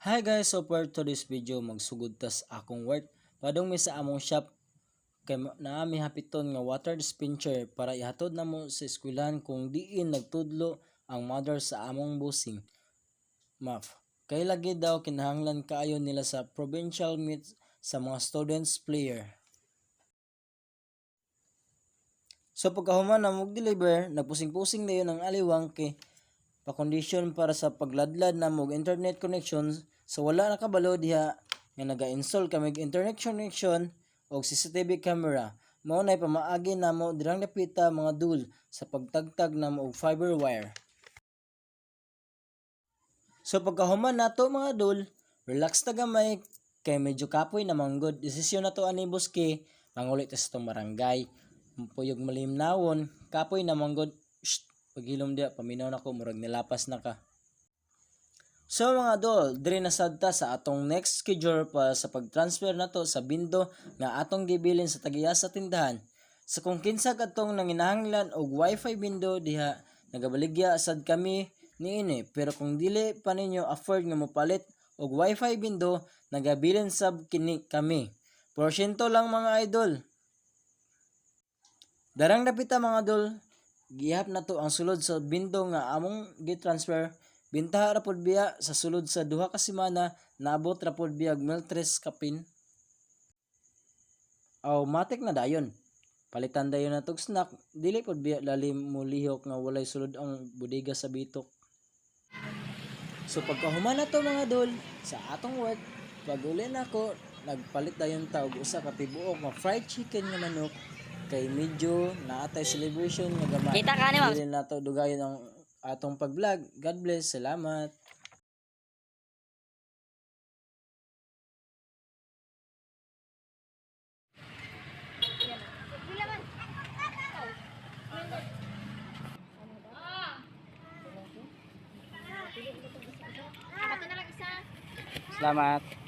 Hi guys, so for today's video magsugod tas akong work. Padong mi sa among shop kay naami hapiton nga water dispenser para ihatod namo sa eskwelahan kung diin nagtudlo ang mother sa among busing. Math. Kay lagi daw kinahanglan kaayo nila sa provincial meet sa mga students player. So pagkahuman na mag-deliver, nagpusing-pusing na yun ang aliwang kay pa-condition para sa pagladlad na mo internet connection. So wala na kabalo diha nga naga-install kami internet connection o CCTV camera. Mao nay pamaagi namo dirang dapita mga dul sa pagtagtag namo og fiber wire. So pagkahuman nato mga dul, relax ta gamay kay medyo kapoy na manggod. Desisyon nato ani buski pangulit sa tong barangay. Puyog malimnawon, kapoy na manggod. Paghilom dia paminaw nako murag nilapas na ka. So mga dol, dire na sadta sa atong next schedule pa sa pag-transfer nato sa bindo nga atong gibilin sa tagiya sa tindahan. Sa kung kinsa katong nanginahanglan og wifi bindo diha nagabaligya sad kami niini, pero kung dili pa ninyo afford nga mopalit og wifi bindo nagabilin sab kini kami. Porsyento lang mga idol. Darang dapita mga idol, gihap na to ang sulod sa bindo nga among gi-transfer. Bintaha ra pod biya sa sulod sa duha ka semana naabot ra pod biya meltres kapin. Aw matik na dayon. Palitan dayon na tog snack, dili pod biya lalim mo lihok nga walay sulod ang bodega sa bitok. So pagkahuman na to mga dol sa atong work, pag uli na ako, nagpalit dayon ta og usa ka tibuok nga fried chicken nga manok kay medyo naatay celebration nga gamay. Kita ka ni Ma'am. Dili na to dugayon ang atong pag-vlog. God bless. Salamat. Bato na lang isa. Salamat.